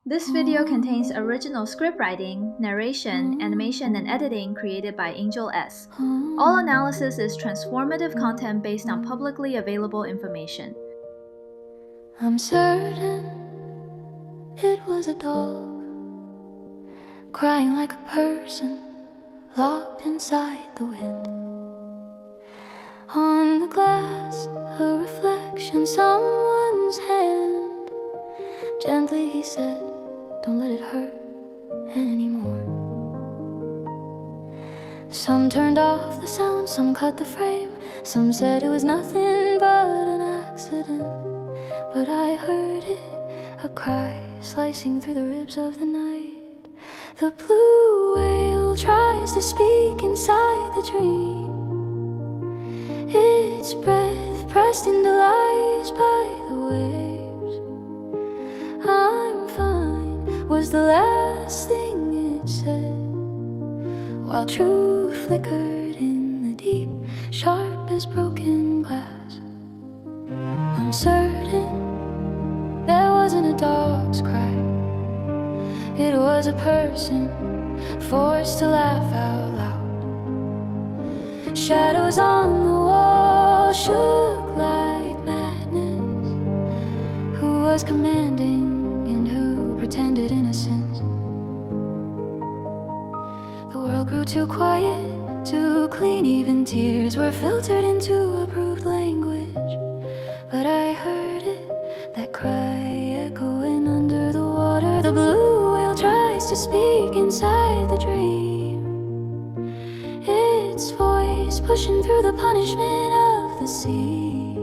This video contains original script writing, narration, animation, and editing created by Angel S. All analysis is transformative content based on publicly available information. I'm certain it was a dog crying like a person locked inside the wind. On the glass, a reflection, someone's hand. Gently he said, don't let it hurt anymore. Some turned off the sound, some cut the frame. Some said it was nothing but an accident. But I heard it, a cry slicing through the ribs of the night. The blue whale tries to speak inside the dream. Its breath pressed into lies by the waves. I'm fine was the last thing it said, while truth flickered in the deep, sharp as broken glass. I'm certain there wasn't a dog's cry. It was a person forced to laugh out loud. Shadows on the wall shook like madness. Who was commanding and who pretended innocence? The world grew too quiet, too clean. Even tears were filtered into approved language. But I heard it, that cry echoing under the water. The blue whale tries to speak inside the dream. Its voice pushing through the punishment of the sea.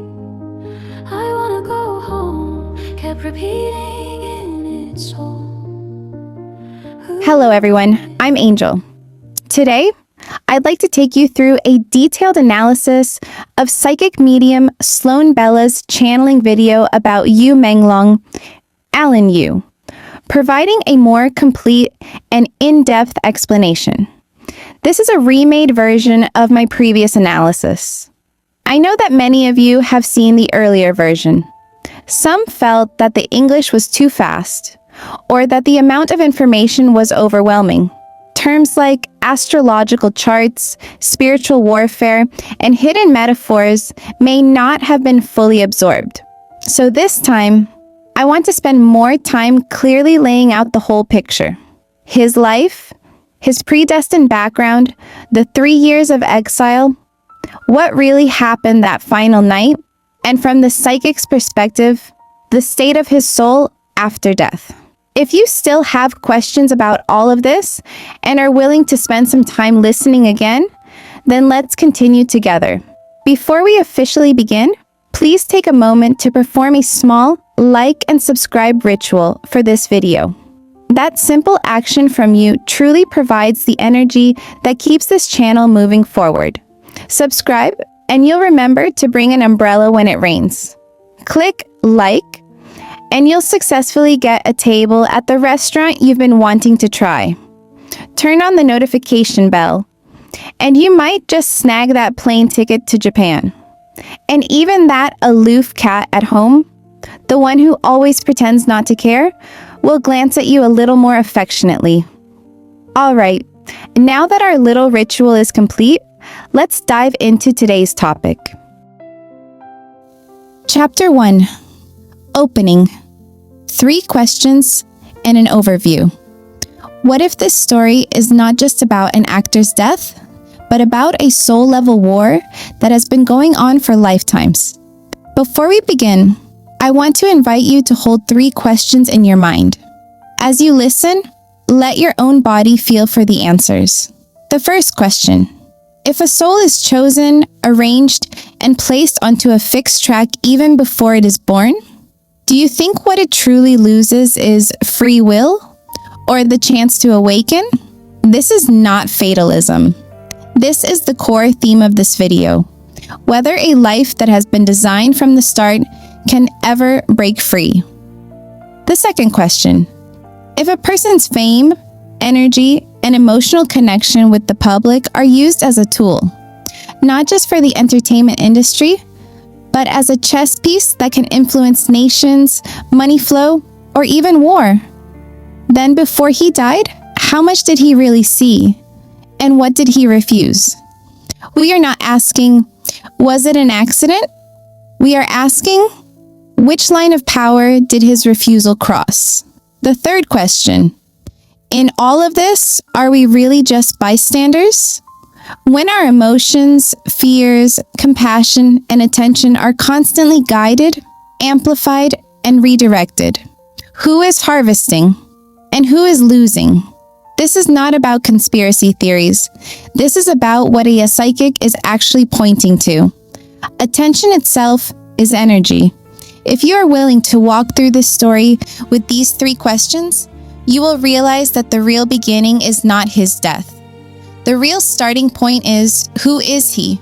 I wanna go home, kept repeating in its soul. Hello everyone, I'm Angel. Today, I'd like to take you through a detailed analysis of psychic medium Sloan Bella's channeling video about Yu Menglong, Allan Yu, providing a more complete and in-depth explanation. This is a remade version of my previous analysis. I know that many of you have seen the earlier version. Some felt that the English was too fast, or that the amount of information was overwhelming. Terms like astrological charts, spiritual warfare, and hidden metaphors may not have been fully absorbed. So this time, I want to spend more time clearly laying out the whole picture. His life, his predestined background, the 3 years of exile, what really happened that final night, and from the psychic's perspective, the state of his soul after death. If you still have questions about all of this and are willing to spend some time listening again, then let's continue together. Before we officially begin, please take a moment to perform a small like and subscribe ritual for this video. That simple action from you truly provides the energy that keeps this channel moving forward. Subscribe, and you'll remember to bring an umbrella when it rains. Click like, and you'll successfully get a table at the restaurant you've been wanting to try. Turn on the notification bell, and you might just snag that plane ticket to Japan. And even that aloof cat at home, the one who always pretends not to care, will glance at you a little more affectionately. All right, now that our little ritual is complete, let's dive into today's topic. Chapter 1. Opening. 3 questions and an overview. What if this story is not just about an actor's death, but about a soul-level war that has been going on for lifetimes? Before we begin, I want to invite you to hold 3 questions in your mind. As you listen, let your own body feel for the answers. The first question: if a soul is chosen, arranged, and placed onto a fixed track even before it is born, do you think what it truly loses is free will or the chance to awaken? This is not fatalism. This is the core theme of this video. Whether a life that has been designed from the start can ever break free. The second question: if a person's fame, energy, and emotional connection with the public are used as a tool, not just for the entertainment industry, but as a chess piece that can influence nations, money flow, or even war, Then before he died, how much did he really see? And what did he refuse? We are not asking, was it an accident? We are asking, which line of power did his refusal cross? The third question, in all of this, are we really just bystanders? When our emotions, fears, compassion, and attention are constantly guided, amplified, and redirected, who is harvesting and who is losing? This is not about conspiracy theories. This is about what a psychic is actually pointing to. Attention itself is energy. If you are willing to walk through this story with these 3 questions, you will realize that the real beginning is not his death. The real starting point is, who is he?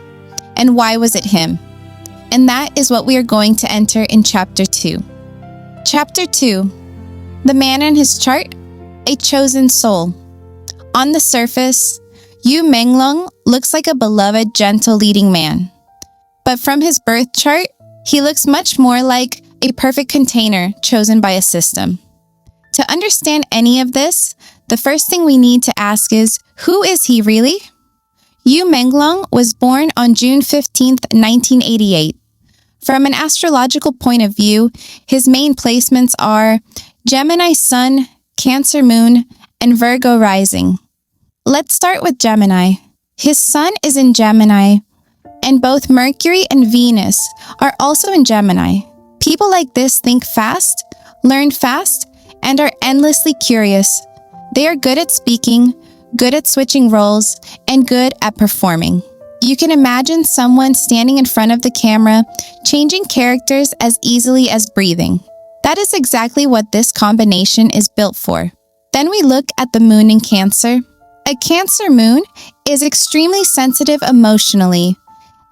And why was it him? And that is what we are going to enter in Chapter 2. Chapter 2. The man and his chart, a chosen soul. On the surface, Yu Menglong looks like a beloved, gentle leading man. But from his birth chart, he looks much more like a perfect container chosen by a system. To understand any of this, the first thing we need to ask is, who is he really? Yu Menglong was born on June 15, 1988. From an astrological point of view, his main placements are Gemini Sun, Cancer Moon, and Virgo Rising. Let's start with Gemini. His sun is in Gemini, and both Mercury and Venus are also in Gemini. People like this think fast, learn fast, and are endlessly curious. They are good at speaking, good at switching roles, and good at performing. You can imagine someone standing in front of the camera, changing characters as easily as breathing. That is exactly what this combination is built for. Then we look at the moon in Cancer. A Cancer moon is extremely sensitive emotionally.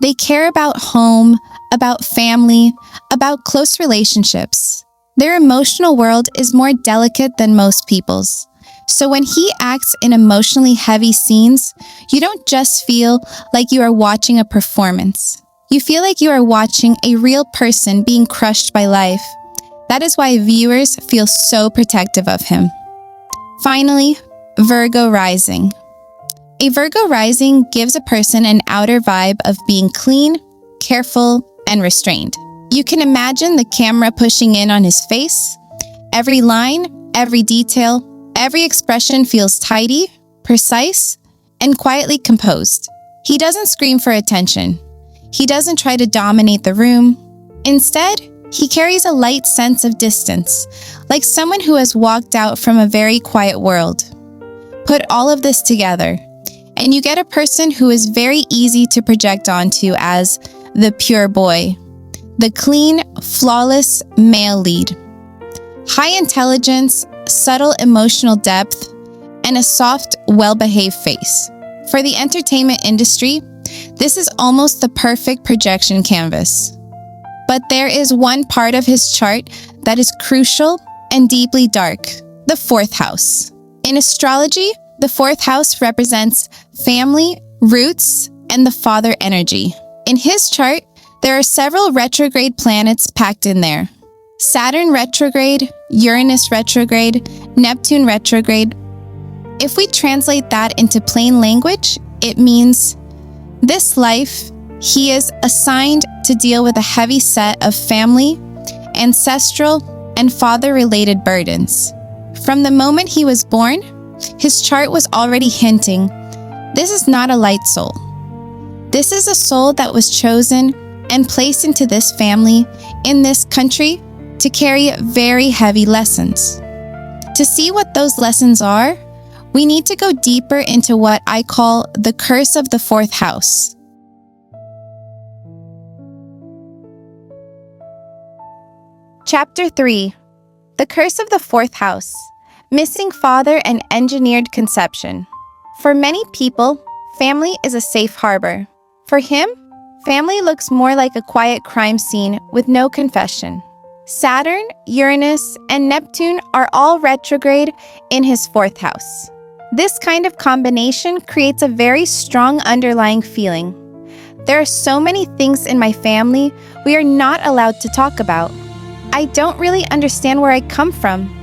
They care about home, about family, about close relationships. Their emotional world is more delicate than most people's. So when he acts in emotionally heavy scenes, you don't just feel like you are watching a performance. You feel like you are watching a real person being crushed by life. That is why viewers feel so protective of him. Finally, Virgo Rising. A Virgo Rising gives a person an outer vibe of being clean, careful, and restrained. You can imagine the camera pushing in on his face. Every line, every detail, every expression feels tidy, precise, and quietly composed. He doesn't scream for attention. He doesn't try to dominate the room. Instead, he carries a light sense of distance, like someone who has walked out from a very quiet world. Put all of this together, and you get a person who is very easy to project onto as the pure boy, the clean, flawless male lead. High intelligence, subtle emotional depth, and a soft, well-behaved face. For the entertainment industry, this is almost the perfect projection canvas. But there is one part of his chart that is crucial and deeply dark, the 4th house. In astrology, the 4th house represents family, roots, and the father energy. In his chart, there are several retrograde planets packed in there. Saturn retrograde, Uranus retrograde, Neptune retrograde. If we translate that into plain language, it means this life, he is assigned to deal with a heavy set of family, ancestral, and father-related burdens. From the moment he was born, his chart was already hinting, this is not a light soul. This is a soul that was chosen and placed into this family, in this country, to carry very heavy lessons. To see what those lessons are, we need to go deeper into what I call the curse of the 4th house. Chapter 3. The Curse of the 4th House. Missing father and engineered conception. For many people, family is a safe harbor. For him, family looks more like a quiet crime scene with no confession. Saturn, Uranus, and Neptune are all retrograde in his 4th house. This kind of combination creates a very strong underlying feeling. There are so many things in my family we are not allowed to talk about. I don't really understand where I come from.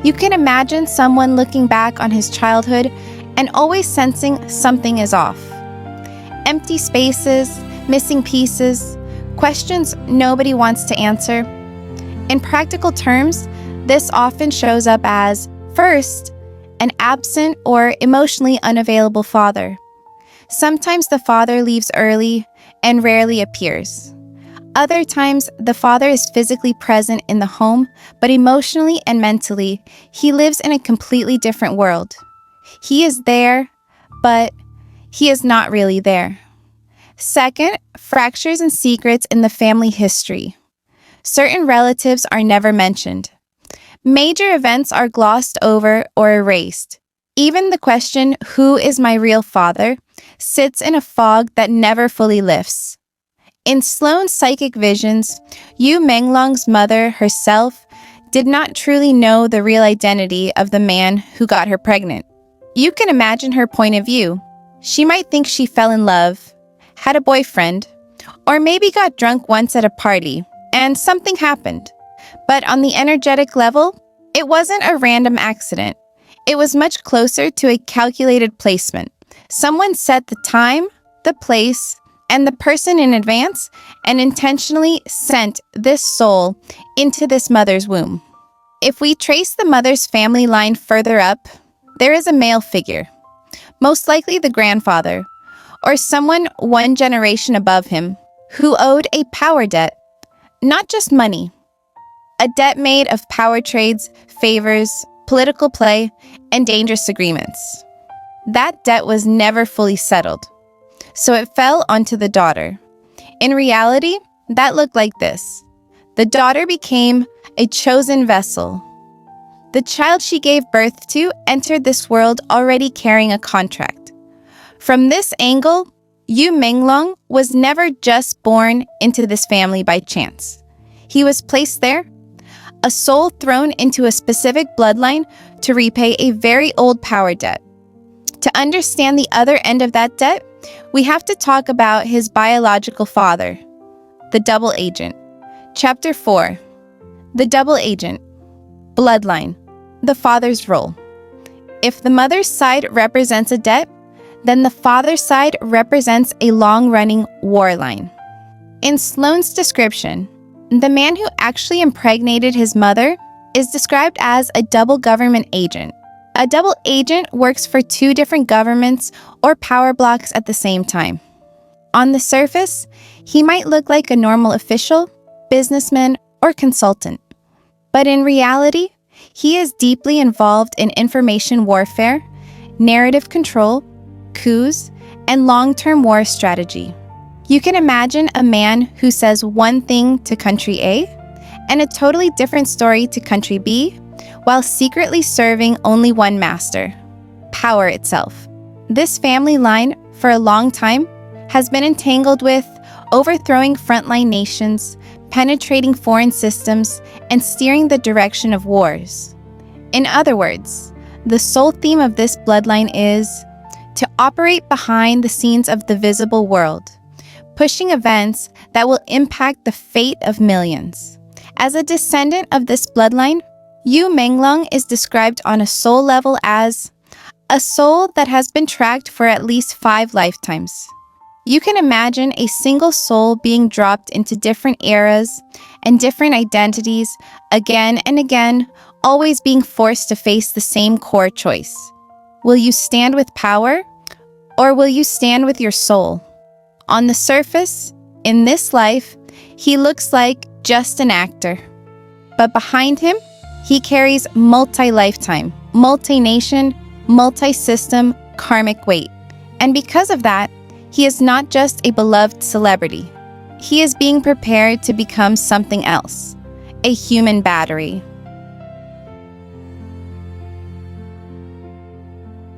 You can imagine someone looking back on his childhood and always sensing something is off. Empty spaces, missing pieces, questions nobody wants to answer. In practical terms, this often shows up as, first, an absent or emotionally unavailable father. Sometimes the father leaves early and rarely appears. Other times, the father is physically present in the home, but emotionally and mentally, he lives in a completely different world. He is there, but he is not really there. Second, fractures and secrets in the family history. Certain relatives are never mentioned. Major events are glossed over or erased. Even the question, "Who is my real father?" sits in a fog that never fully lifts. In Sloan's psychic visions, Yu Menglong's mother herself did not truly know the real identity of the man who got her pregnant. You can imagine her point of view. She might think she fell in love, had a boyfriend, or maybe got drunk once at a party, and something happened. But on the energetic level, it wasn't a random accident. It was much closer to a calculated placement. Someone set the time, the place, and the person in advance and intentionally sent this soul into this mother's womb. If we trace the mother's family line further up, there is a male figure, most likely the grandfather, or someone one generation above him, who owed a power debt, not just money. A debt made of power trades, favors, political play, and dangerous agreements. That debt was never fully settled, so it fell onto the daughter. In reality, that looked like this. The daughter became a chosen vessel. The child she gave birth to entered this world already carrying a contract. From this angle, Yu Menglong was never just born into this family by chance. He was placed there, a soul thrown into a specific bloodline to repay a very old power debt. To understand the other end of that debt, we have to talk about his biological father, the double agent. Chapter 4. The double agent. Bloodline. The father's role. If the mother's side represents a debt, then the father's side represents a long-running war line. In Sloan's description, the man who actually impregnated his mother is described as a double government agent. A double agent works for two different governments or power blocks at the same time. On the surface, he might look like a normal official, businessman, or consultant. But in reality, he is deeply involved in information warfare, narrative control, coups, and long-term war strategy. You can imagine a man who says one thing to country A and a totally different story to country B, while secretly serving only one master: power itself. This family line, for a long time, has been entangled with overthrowing frontline nations, penetrating foreign systems, and steering the direction of wars. In other words, the sole theme of this bloodline is to operate behind the scenes of the visible world, pushing events that will impact the fate of millions. As a descendant of this bloodline, Yu Menglong is described on a soul level as a soul that has been tracked for at least 5 lifetimes. You can imagine a single soul being dropped into different eras and different identities again and again, always being forced to face the same core choice. Will you stand with power, or will you stand with your soul? On the surface, in this life, he looks like just an actor. But behind him, he carries multi-lifetime, multi-nation, multi-system karmic weight. And because of that, he is not just a beloved celebrity. He is being prepared to become something else, a human battery.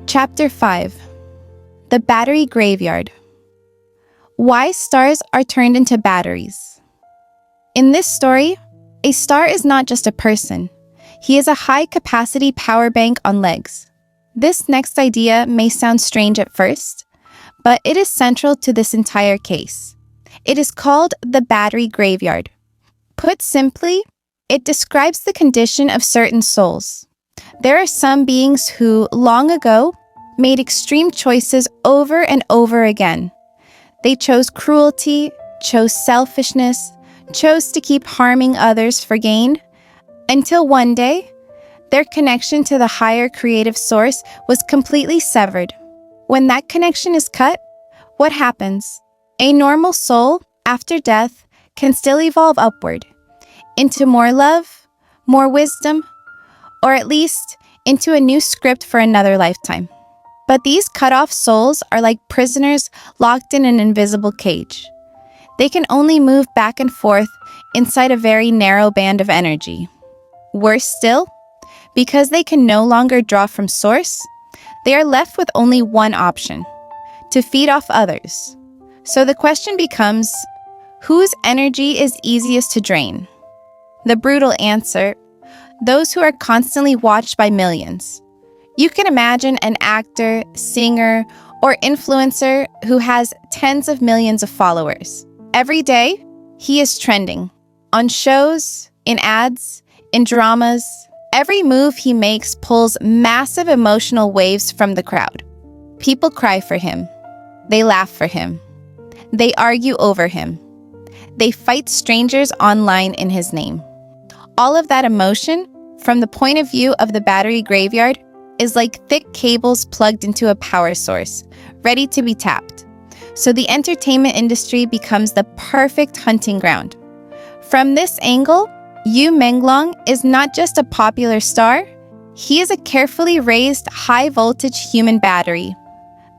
Chapter 5. The Battery Graveyard. Why stars are turned into batteries. In this story, a star is not just a person. He is a high-capacity power bank on legs. This next idea may sound strange at first, but it is central to this entire case. It is called the battery graveyard. Put simply, it describes the condition of certain souls. There are some beings who, long ago, made extreme choices over and over again. They chose cruelty, chose selfishness, chose to keep harming others for gain, until one day, their connection to the higher creative source was completely severed. When that connection is cut, what happens? A normal soul, after death, can still evolve upward, into more love, more wisdom, or at least into a new script for another lifetime. But these cut-off souls are like prisoners locked in an invisible cage. They can only move back and forth inside a very narrow band of energy. Worse still, because they can no longer draw from source, they are left with only one option: to feed off others. So the question becomes, whose energy is easiest to drain? The brutal answer: those who are constantly watched by millions. You can imagine an actor, singer, or influencer who has tens of millions of followers. Every day, he is trending. On shows, in ads, in dramas. Every move he makes pulls massive emotional waves from the crowd. People cry for him. They laugh for him. They argue over him. They fight strangers online in his name. All of that emotion, from the point of view of the battery graveyard, is like thick cables plugged into a power source, ready to be tapped. So the entertainment industry becomes the perfect hunting ground. From this angle, Yu Menglong is not just a popular star, he is a carefully raised high-voltage human battery.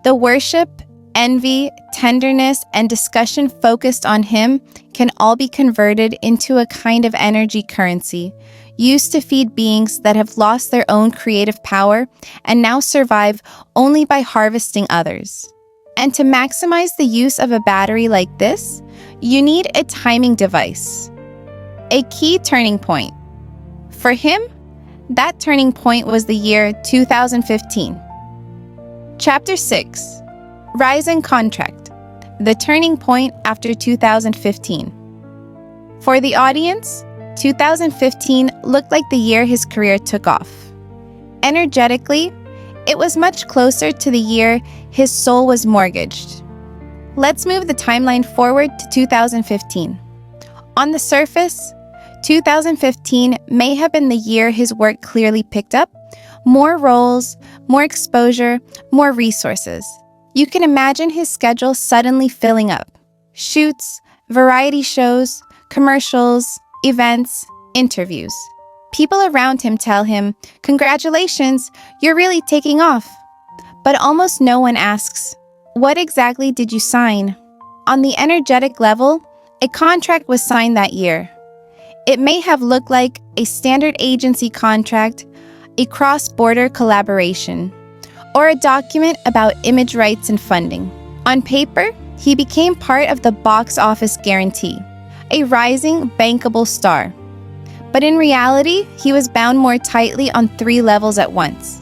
The worship, envy, tenderness, and discussion focused on him can all be converted into a kind of energy currency, used to feed beings that have lost their own creative power and now survive only by harvesting others. And to maximize the use of a battery like this, you need a timing device. A key turning point. For him, that turning point was the year 2015. Chapter 6. Rise and Contract. The turning point after 2015. For the audience, 2015 looked like the year his career took off. Energetically, it was much closer to the year his soul was mortgaged. Let's move the timeline forward to 2015. On the surface, 2015 may have been the year his work clearly picked up. More roles, more exposure, more resources. You can imagine his schedule suddenly filling up. Shoots, variety shows, commercials, events, interviews. People around him tell him, "Congratulations, you're really taking off." But almost no one asks, what exactly did you sign? On the energetic level, a contract was signed that year. It may have looked like a standard agency contract, a cross-border collaboration, or a document about image rights and funding. On paper, he became part of the box office guarantee, a rising, bankable star. But in reality, he was bound more tightly on 3 levels at once: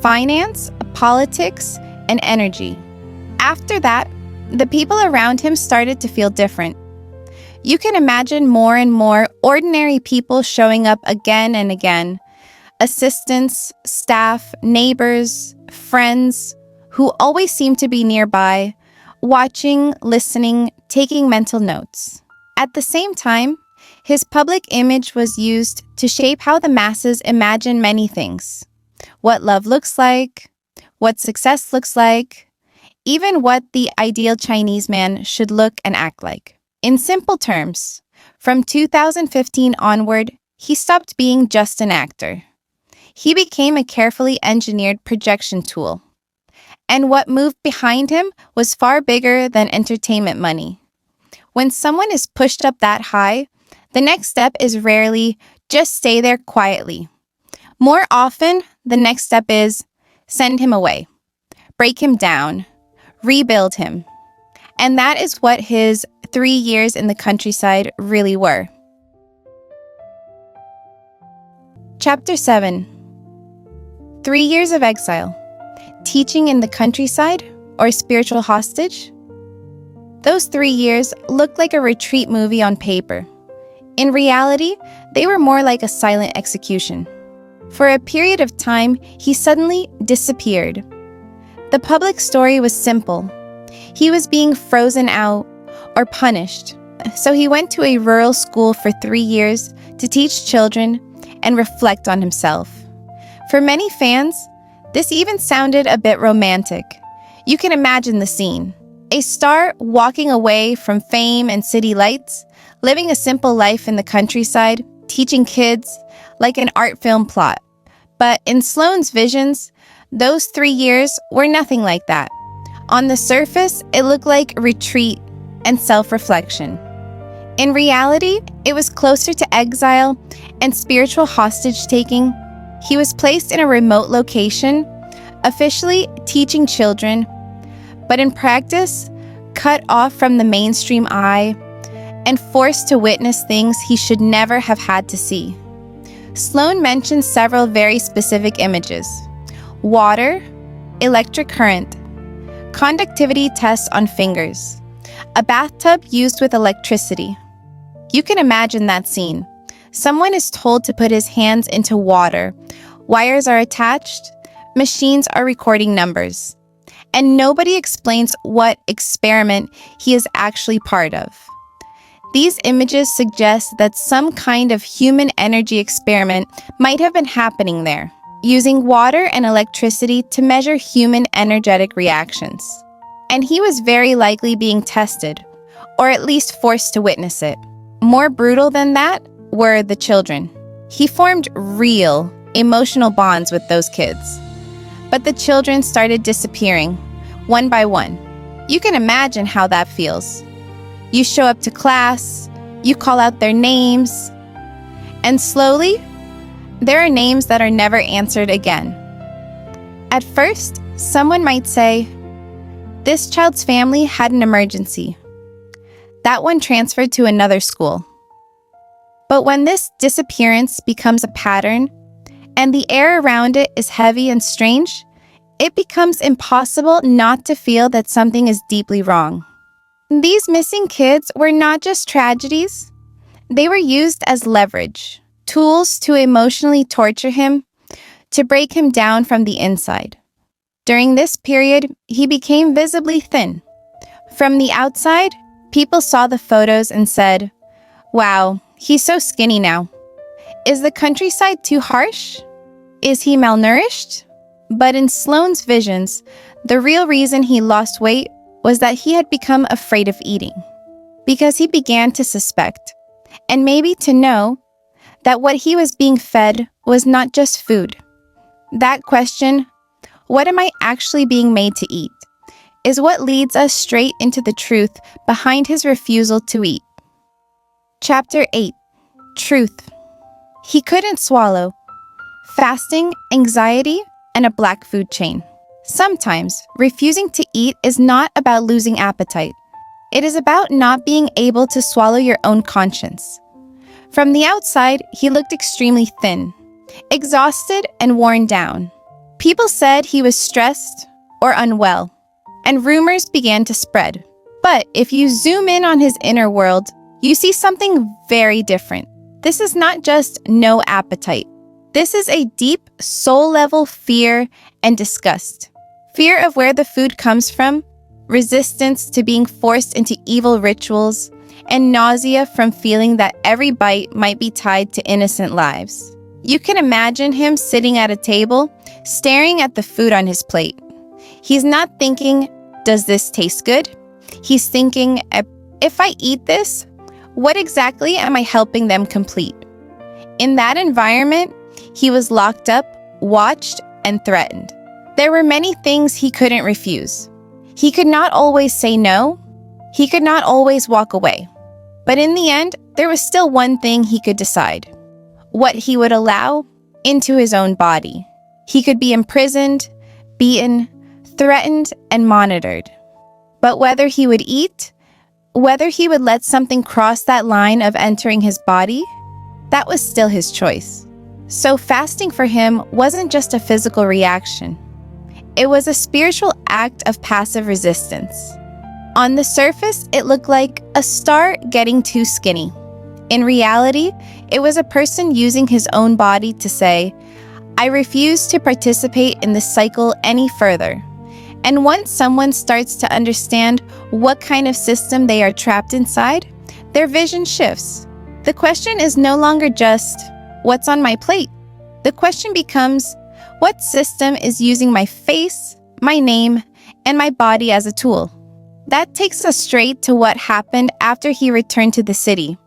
finance, politics, and energy. After that, the people around him started to feel different. You can imagine more and more ordinary people showing up again and again. Assistants, staff, neighbors, friends, who always seem to be nearby, watching, listening, taking mental notes. At the same time, his public image was used to shape how the masses imagine many things. What love looks like, what success looks like, even what the ideal Chinese man should look and act like. In simple terms, from 2015 onward, he stopped being just an actor. He became a carefully engineered projection tool. And what moved behind him was far bigger than entertainment money. When someone is pushed up that high, the next step is rarely just stay there quietly. More often, the next step is send him away, break him down, rebuild him. And that is what his 3 years in the countryside really were. Chapter 7. 3 years of exile. Teaching in the countryside or spiritual hostage? Those 3 years looked like a retreat movie on paper. In reality, they were more like a silent execution. For a period of time, he suddenly disappeared. The public story was simple. He was being frozen out or punished, so he went to a rural school for 3 years to teach children and reflect on himself. For many fans, this even sounded a bit romantic. You can imagine the scene. A star walking away from fame and city lights, living a simple life in the countryside, teaching kids, like an art film plot. But in Sloan's visions, those 3 years were nothing like that. On the surface, it looked like retreat and self-reflection. In reality, it was closer to exile and spiritual hostage-taking. He was placed in a remote location, officially teaching children, but in practice, cut off from the mainstream eye and forced to witness things he should never have had to see. Sloan mentions several very specific images: water, electric current, conductivity tests on fingers, a bathtub used with electricity. You can imagine that scene. Someone is told to put his hands into water, wires are attached, machines are recording numbers, and nobody explains what experiment he is actually part of. These images suggest that some kind of human energy experiment might have been happening there, using water and electricity to measure human energetic reactions. And he was very likely being tested, or at least forced to witness it. More brutal than that were the children. He formed real, emotional bonds with those kids. But the children started disappearing, one by one. You can imagine how that feels. You show up to class, you call out their names, and slowly, there are names that are never answered again. At first, someone might say, "This child's family had an emergency. That one transferred to another school." But when this disappearance becomes a pattern, and the air around it is heavy and strange, it becomes impossible not to feel that something is deeply wrong. These missing kids were not just tragedies. They were used as leverage, tools to emotionally torture him, to break him down from the inside. During this period, he became visibly thin. From the outside, people saw the photos and said, "Wow, he's so skinny now. Is the countryside too harsh? Is he malnourished?" But in Sloan's visions, the real reason he lost weight was that he had become afraid of eating, because he began to suspect, and maybe to know, that what he was being fed was not just food. That question, what am I actually being made to eat, is what leads us straight into the truth behind his refusal to eat. Chapter 8. Truth. He couldn't swallow. Fasting, anxiety, and a black food chain. Sometimes, refusing to eat is not about losing appetite. It is about not being able to swallow your own conscience. From the outside, he looked extremely thin, exhausted and worn down. People said he was stressed or unwell, and rumors began to spread. But if you zoom in on his inner world, you see something very different. This is not just no appetite. This is a deep, soul-level fear and disgust. Fear of where the food comes from, resistance to being forced into evil rituals, and nausea from feeling that every bite might be tied to innocent lives. You can imagine him sitting at a table, staring at the food on his plate. He's not thinking, "Does this taste good?" He's thinking, "If I eat this, what exactly am I helping them complete?" In that environment, he was locked up, watched, and threatened. There were many things he couldn't refuse. He could not always say no. He could not always walk away. But in the end, there was still one thing he could decide: what he would allow into his own body. He could be imprisoned, beaten, threatened, and monitored. But whether he would eat, whether he would let something cross that line of entering his body, that was still his choice. So fasting for him wasn't just a physical reaction. It was a spiritual act of passive resistance. On the surface, it looked like a star getting too skinny. In reality, it was a person using his own body to say, I refuse to participate in this cycle any further. And once someone starts to understand what kind of system they are trapped inside, their vision shifts. The question is no longer just, what's on my plate? The question becomes, what system is using my face, my name, and my body as a tool? That takes us straight to what happened after he returned to the city,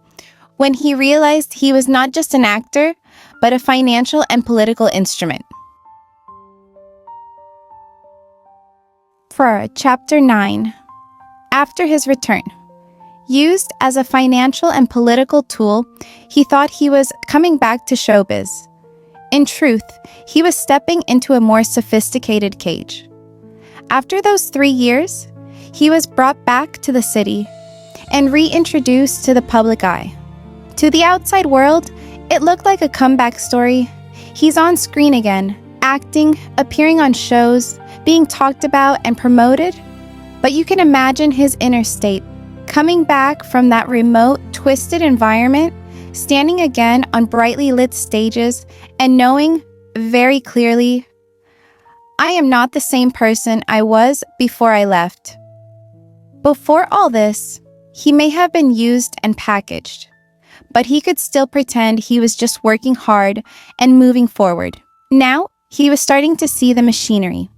when he realized he was not just an actor, but a financial and political instrument. For Chapter 9, after his return, used as a financial and political tool, he thought he was coming back to showbiz. In truth, he was stepping into a more sophisticated cage. After those 3 years, he was brought back to the city and reintroduced to the public eye. To the outside world, it looked like a comeback story. He's on screen again, acting, appearing on shows, being talked about and promoted. But you can imagine his inner state, coming back from that remote, twisted environment, standing again on brightly lit stages, and knowing very clearly, I am not the same person I was before I left. Before all this, he may have been used and packaged, but he could still pretend he was just working hard and moving forward. Now, he was starting to see the machinery.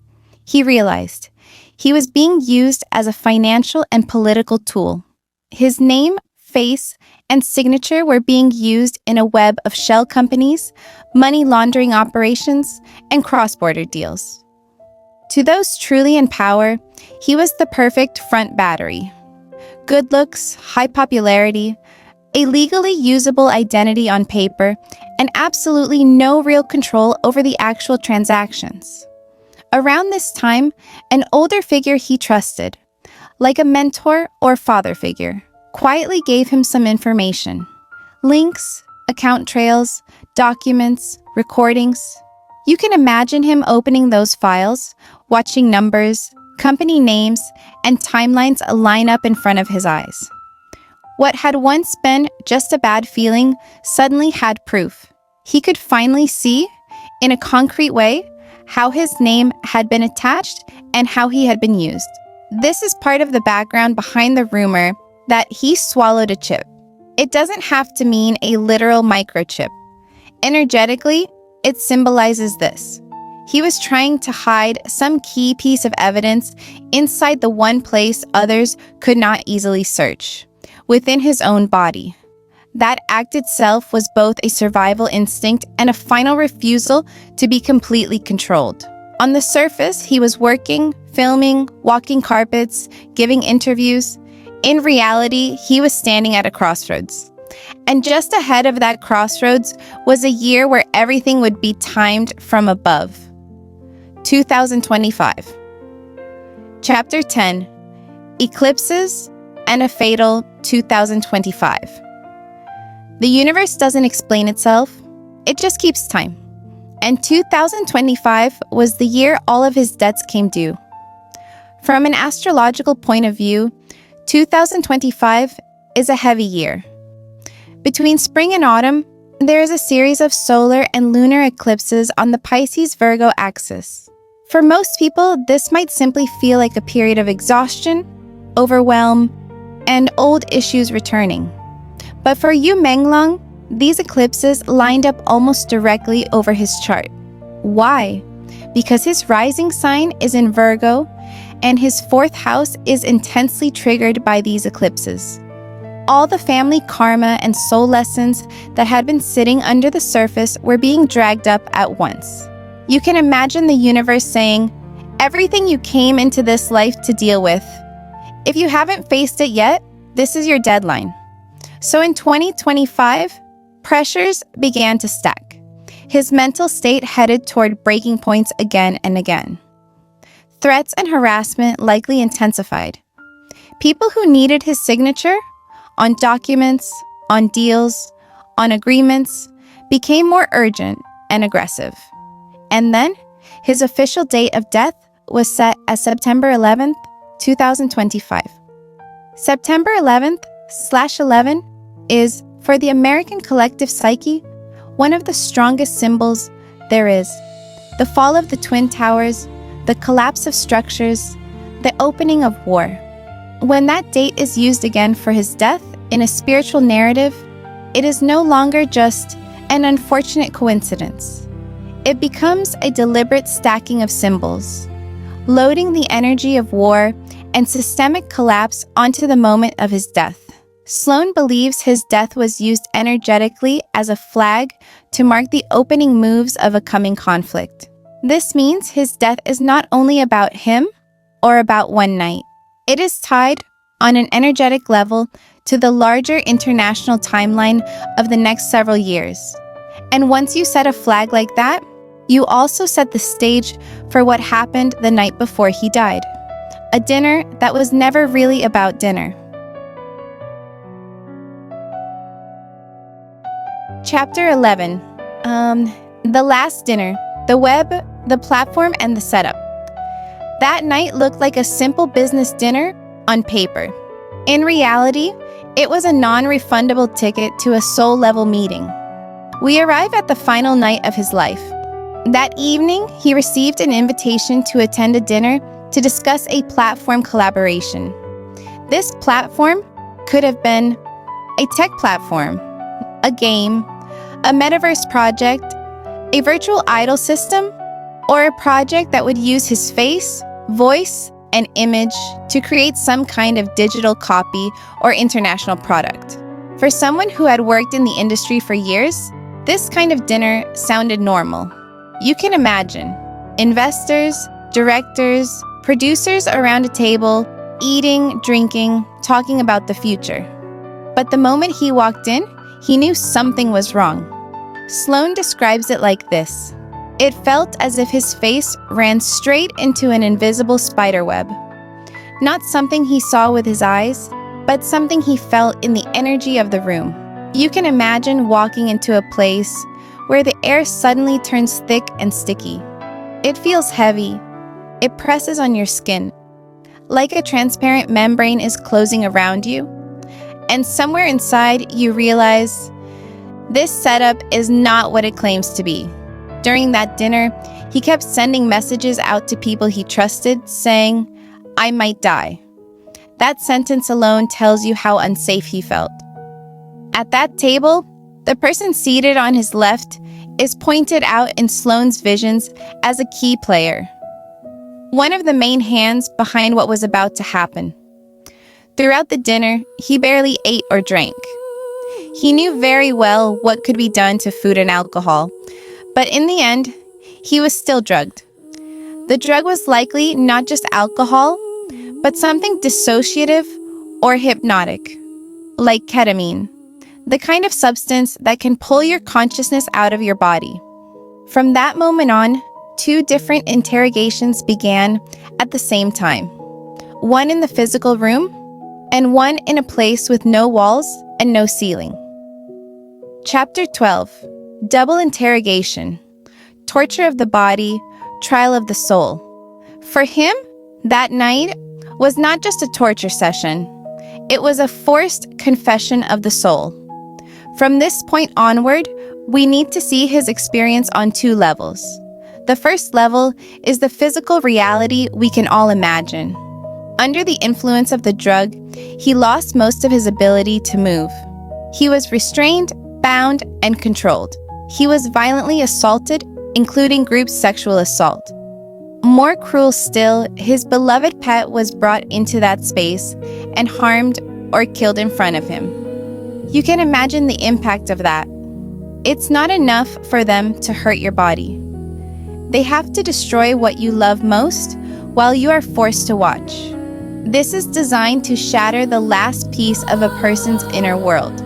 He realized he was being used as a financial and political tool. His name, face, and signature were being used in a web of shell companies, money laundering operations, and cross-border deals. To those truly in power, he was the perfect front battery. Good looks, high popularity, a legally usable identity on paper, and absolutely no real control over the actual transactions. Around this time, an older figure he trusted, like a mentor or father figure, quietly gave him some information. Links, account trails, documents, recordings. You can imagine him opening those files, watching numbers, company names, and timelines line up in front of his eyes. What had once been just a bad feeling suddenly had proof. He could finally see, in a concrete way, how his name had been attached and how he had been used. This is part of the background behind the rumor that he swallowed a chip. It doesn't have to mean a literal microchip. Energetically, it symbolizes this. He was trying to hide some key piece of evidence inside the one place others could not easily search, within his own body. That act itself was both a survival instinct and a final refusal to be completely controlled. On the surface, he was working, filming, walking carpets, giving interviews. In reality, he was standing at a crossroads. And just ahead of that crossroads was a year where everything would be timed from above. 2025. Chapter 10. Eclipses and a Fatal 2025. The universe doesn't explain itself, it just keeps time. And 2025 was the year all of his debts came due. From an astrological point of view, 2025 is a heavy year. Between spring and autumn, there is a series of solar and lunar eclipses on the Pisces-Virgo axis. For most people, this might simply feel like a period of exhaustion, overwhelm, and old issues returning. But for Yu Menglong, these eclipses lined up almost directly over his chart. Why? Because his rising sign is in Virgo, and his 4th house is intensely triggered by these eclipses. All the family karma and soul lessons that had been sitting under the surface were being dragged up at once. You can imagine the universe saying, everything you came into this life to deal with, if you haven't faced it yet, this is your deadline. So in 2025, pressures began to stack. His mental state headed toward breaking points again and again. Threats and harassment likely intensified. People who needed his signature on documents, on deals, on agreements became more urgent and aggressive. And then, his official date of death was set as September 11th, 2025. September 11th/11 is, for the American collective psyche, one of the strongest symbols there is the fall of the Twin Towers, the collapse of structures, the opening of war. When that date is used again for his death in a spiritual narrative, it is no longer just an unfortunate coincidence. It becomes a deliberate stacking of symbols, loading the energy of war and systemic collapse onto the moment of his death. Sloan believes his death was used energetically as a flag to mark the opening moves of a coming conflict. This means his death is not only about him or about one night. It is tied on an energetic level to the larger international timeline of the next several years. And once you set a flag like that, you also set the stage for what happened the night before he died. A dinner that was never really about dinner. Chapter 11. The Last Dinner, the web, the platform, and the setup. That night looked like a simple business dinner on paper. In reality, it was a non-refundable ticket to a soul-level meeting. We arrive at the final night of his life. That evening, he received an invitation to attend a dinner to discuss a platform collaboration. This platform could have been a tech platform, a game, a metaverse project, a virtual idol system, or a project that would use his face, voice, and image to create some kind of digital copy or international product. For someone who had worked in the industry for years, this kind of dinner sounded normal. You can imagine investors, directors, producers around a table, eating, drinking, talking about the future. But the moment he walked in, he knew something was wrong. Sloan describes it like this. It felt as if his face ran straight into an invisible spiderweb. Not something he saw with his eyes, but something he felt in the energy of the room. You can imagine walking into a place where the air suddenly turns thick and sticky. It feels heavy. It presses on your skin, like a transparent membrane is closing around you. And somewhere inside, you realize this setup is not what it claims to be. During that dinner, he kept sending messages out to people he trusted, saying, "I might die." That sentence alone tells you how unsafe he felt. At that table, the person seated on his left is pointed out in Sloan's visions as a key player, one of the main hands behind what was about to happen. Throughout the dinner, he barely ate or drank. He knew very well what could be done to food and alcohol, but in the end, he was still drugged. The drug was likely not just alcohol, but something dissociative or hypnotic, like ketamine, the kind of substance that can pull your consciousness out of your body. From that moment on, 2 different interrogations began at the same time, one in the physical room and one in a place with no walls and no ceiling. Chapter 12. Double interrogation, torture of the body, trial of the soul. For him, that night was not just a torture session. It was a forced confession of the soul. From this point onward, we need to see his experience on 2 levels. The first level is the physical reality we can all imagine. Under the influence of the drug, he lost most of his ability to move. He was restrained, bound, and controlled. He was violently assaulted, including group sexual assault. More cruel still, his beloved pet was brought into that space and harmed or killed in front of him. You can imagine the impact of that. It's not enough for them to hurt your body. They have to destroy what you love most while you are forced to watch. This is designed to shatter the last piece of a person's inner world.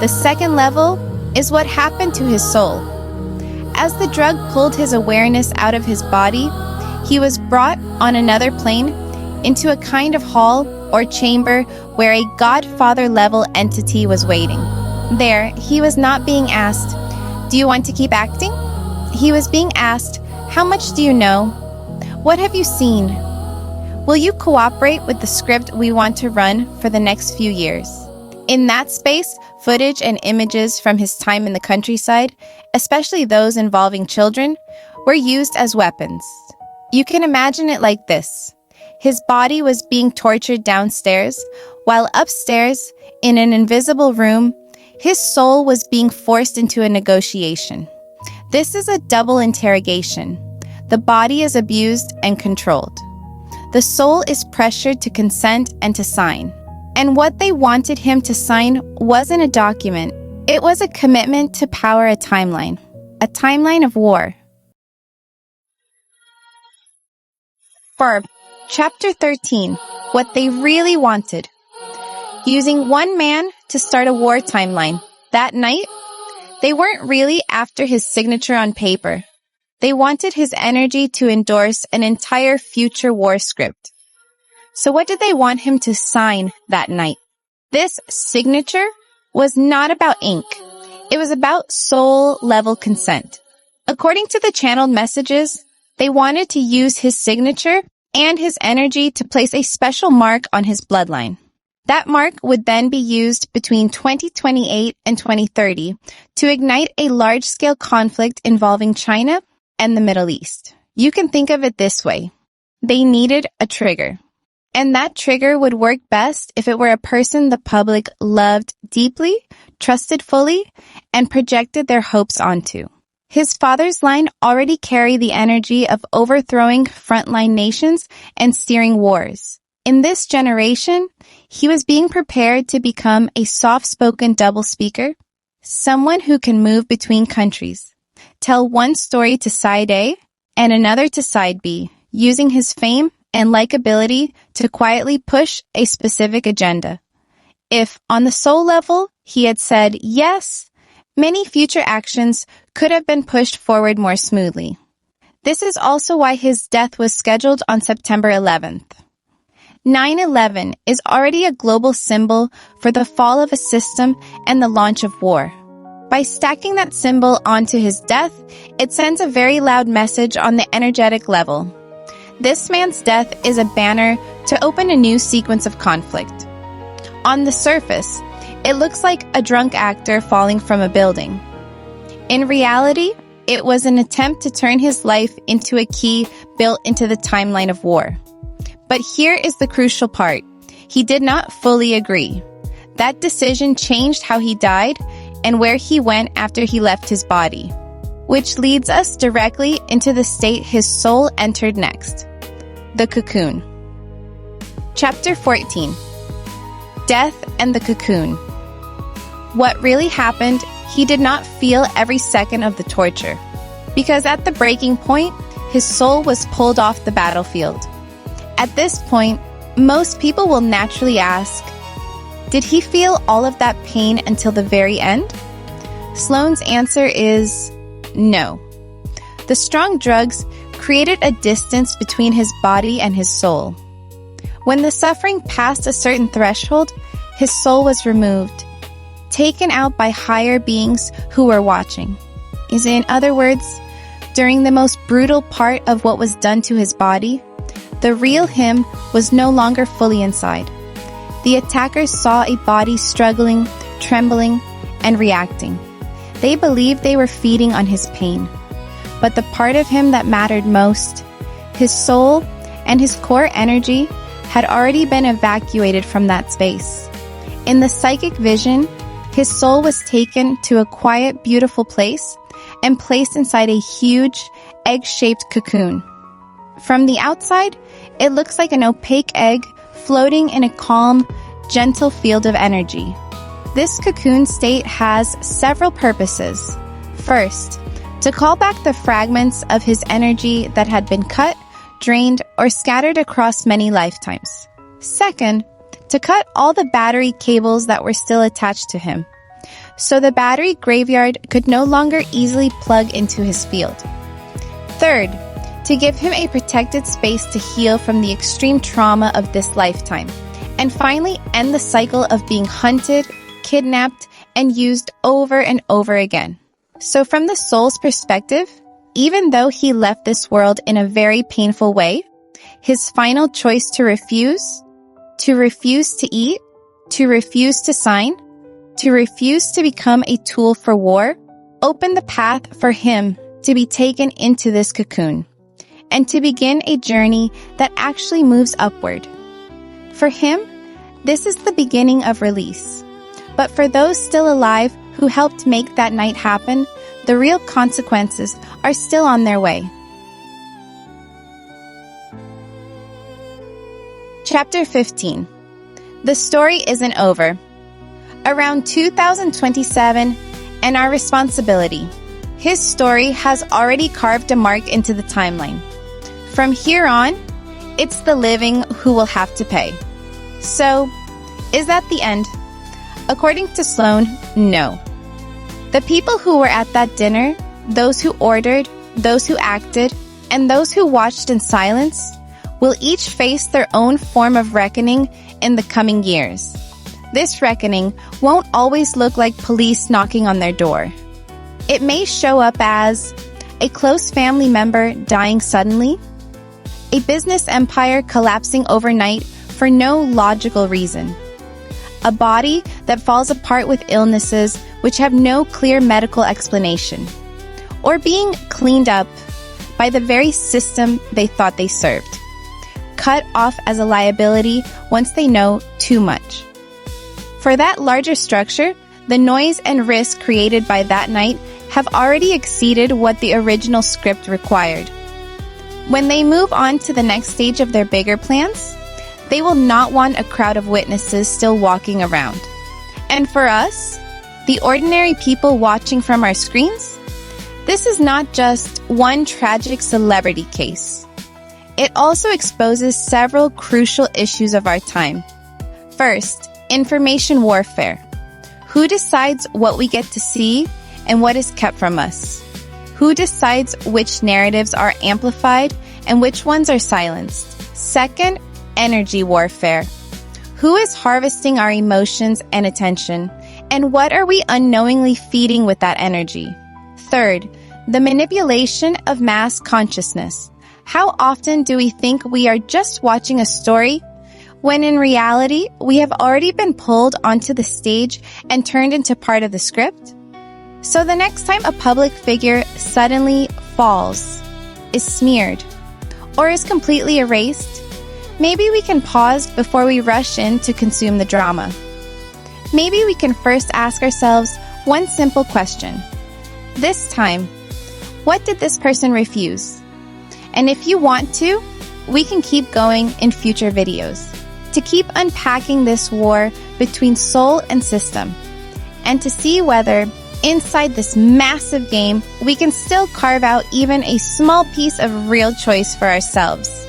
The second level is what happened to his soul. As the drug pulled his awareness out of his body, he was brought on another plane into a kind of hall or chamber where a godfather-level entity was waiting. There, he was not being asked, "Do you want to keep acting?" He was being asked, "How much do you know? What have you seen? Will you cooperate with the script we want to run for the next few years?" In that space, footage and images from his time in the countryside, especially those involving children, were used as weapons. You can imagine it like this. His body was being tortured downstairs, while upstairs, in an invisible room, his soul was being forced into a negotiation. This is a double interrogation. The body is abused and controlled. The soul is pressured to consent and to sign. And what they wanted him to sign wasn't a document. It was a commitment to power a timeline of war. Barb, Chapter 13, What They Really Wanted. Using one man to start a war timeline. That night, they weren't really after his signature on paper. They wanted his energy to endorse an entire future war script. So what did they want him to sign that night? This signature was not about ink. It was about soul-level consent. According to the channeled messages, they wanted to use his signature and his energy to place a special mark on his bloodline. That mark would then be used between 2028 and 2030 to ignite a large-scale conflict involving China and the Middle East. You can think of it this way. They needed a trigger. And that trigger would work best if it were a person the public loved deeply, trusted fully, and projected their hopes onto. His father's line already carried the energy of overthrowing frontline nations and steering wars. In this generation, he was being prepared to become a soft-spoken double speaker, someone who can move between countries, tell one story to side A and another to side B, using his fame and likability to quietly push a specific agenda. If, on the soul level, he had said yes, many future actions could have been pushed forward more smoothly. This is also why his death was scheduled on September 11th. 9/11 is already a global symbol for the fall of a system and the launch of war. By stacking that symbol onto his death, it sends a very loud message on the energetic level. This man's death is a banner to open a new sequence of conflict. On the surface, it looks like a drunk actor falling from a building. In reality, it was an attempt to turn his life into a key built into the timeline of war. But here is the crucial part. He did not fully agree. That decision changed how he died and where he went after he left his body, which leads us directly into the state his soul entered next, the cocoon. Chapter 14, Death and the Cocoon. What really happened, he did not feel every second of the torture, because at the breaking point, his soul was pulled off the battlefield. At this point, most people will naturally ask, did he feel all of that pain until the very end? Sloan's answer is no. The strong drugs created a distance between his body and his soul. When the suffering passed a certain threshold, his soul was removed, taken out by higher beings who were watching. In other words, during the most brutal part of what was done to his body, the real him was no longer fully inside. The attackers saw a body struggling, trembling, and reacting. They believed they were feeding on his pain. But the part of him that mattered most, his soul and his core energy, had already been evacuated from that space. In the psychic vision, his soul was taken to a quiet, beautiful place and placed inside a huge, egg-shaped cocoon. From the outside, it looks like an opaque egg floating in a calm, gentle field of energy. This cocoon state has several purposes. First, to call back the fragments of his energy that had been cut, drained, or scattered across many lifetimes. Second, to cut all the battery cables that were still attached to him, so the battery graveyard could no longer easily plug into his field. Third, to give him a protected space to heal from the extreme trauma of this lifetime, and finally end the cycle of being hunted, kidnapped, and used over and over again. So from the soul's perspective, even though he left this world in a very painful way, his final choice to refuse to eat, to refuse to sign, to refuse to become a tool for war, opened the path for him to be taken into this cocoon and to begin a journey that actually moves upward. For him, this is the beginning of release. But for those still alive who helped make that night happen, the real consequences are still on their way. Chapter 15. The story isn't over. Around 2027 and our responsibility. His story has already carved a mark into the timeline. From here on, it's the living who will have to pay. So, is that the end? According to Sloan, no. The people who were at that dinner, those who ordered, those who acted, and those who watched in silence, will each face their own form of reckoning in the coming years. This reckoning won't always look like police knocking on their door. It may show up as a close family member dying suddenly, a business empire collapsing overnight for no logical reason, a body that falls apart with illnesses which have no clear medical explanation, or being cleaned up by the very system they thought they served, cut off as a liability once they know too much. For that larger structure, the noise and risk created by that night have already exceeded what the original script required. When they move on to the next stage of their bigger plans, they will not want a crowd of witnesses still walking around. And for us, the ordinary people watching from our screens, this is not just one tragic celebrity case. It also exposes several crucial issues of our time. First, information warfare. Who decides what we get to see and what is kept from us? Who decides which narratives are amplified and which ones are silenced? Second, energy warfare. Who is harvesting our emotions and attention? And what are we unknowingly feeding with that energy? Third, the manipulation of mass consciousness. How often do we think we are just watching a story when in reality we have already been pulled onto the stage and turned into part of the script? So the next time a public figure suddenly falls, is smeared, or is completely erased, maybe we can pause before we rush in to consume the drama. Maybe we can first ask ourselves one simple question. This time, what did this person refuse? And if you want to, we can keep going in future videos to keep unpacking this war between soul and system, and to see whether inside this massive game, we can still carve out even a small piece of real choice for ourselves.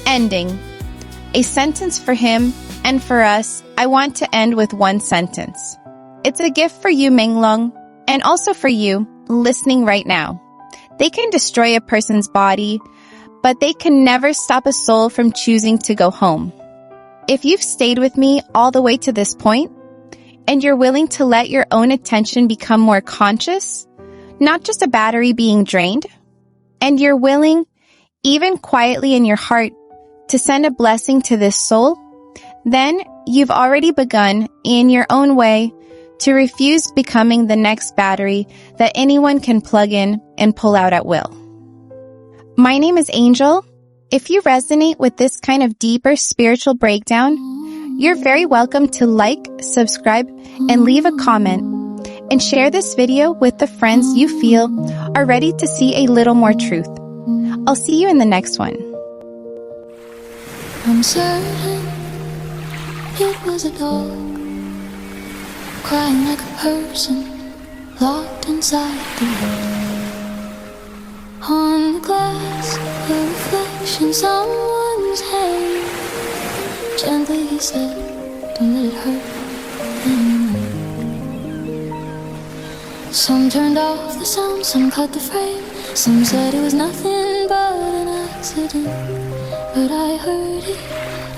Ending. A sentence for him, and for us, I want to end with one sentence. It's a gift for Yu Menglong, and also for you, listening right now. They can destroy a person's body, but they can never stop a soul from choosing to go home. If you've stayed with me all the way to this point, and you're willing to let your own attention become more conscious, not just a battery being drained, and you're willing, even quietly in your heart, to send a blessing to this soul, then you've already begun, in your own way, to refuse becoming the next battery that anyone can plug in and pull out at will. My name is Angel. If you resonate with this kind of deeper spiritual breakdown, you're very welcome to like, subscribe, and leave a comment, and share this video with the friends you feel are ready to see a little more truth. I'll see you in the next one. I'm certain it was a dog crying like a person locked inside the wall. On the glass, a reflection, someone's hand. Gently he said, don't let it hurt anymore. Some turned off the sound, some cut the frame, some said it was nothing but an accident. But I heard it,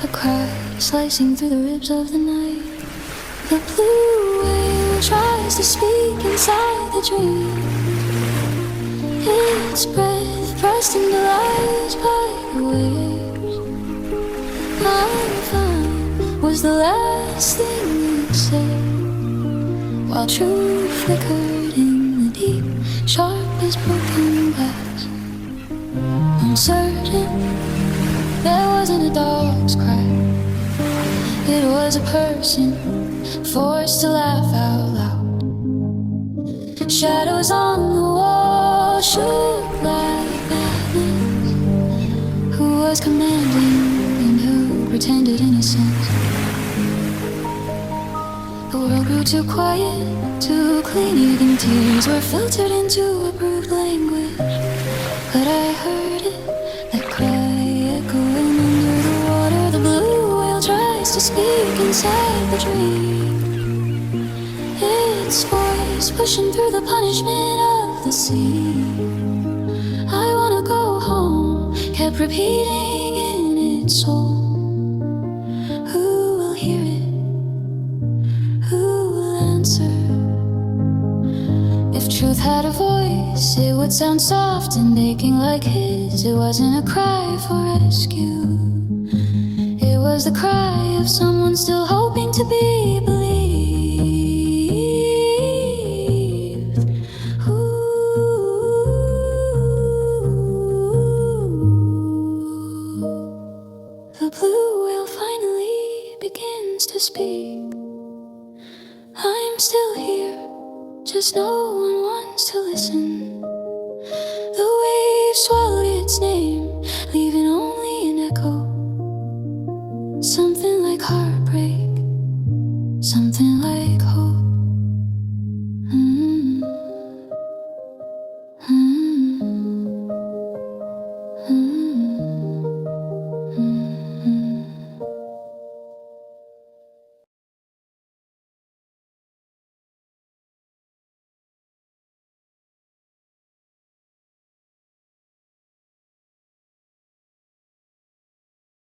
a cry slicing through the ribs of the night. The blue whale tries to speak inside the dream. Its breath pressed into lies by the waves. I'm fine was the last thing it said. while truth flickered in the deep, sharp as broken glass. I'm certain there wasn't a dog's cry. It was a person forced to laugh out loud. Shadows on the wall shook like madness. Who was commanding and who pretended innocence? The world grew too quiet, too clean, even tears were filtered into approved language. But I heard it, that cry echoing under the water. The blue whale tries to speak inside the dream. Its voice pushing through the punishment of the sea. I wanna go home, kept repeating in its soul. Who will hear it? Who will answer? If truth had a voice, it would sound soft and aching like his. It wasn't a cry for rescue. It was the cry of someone still hoping to be believed. The blue whale finally begins to speak. I'm still here, just know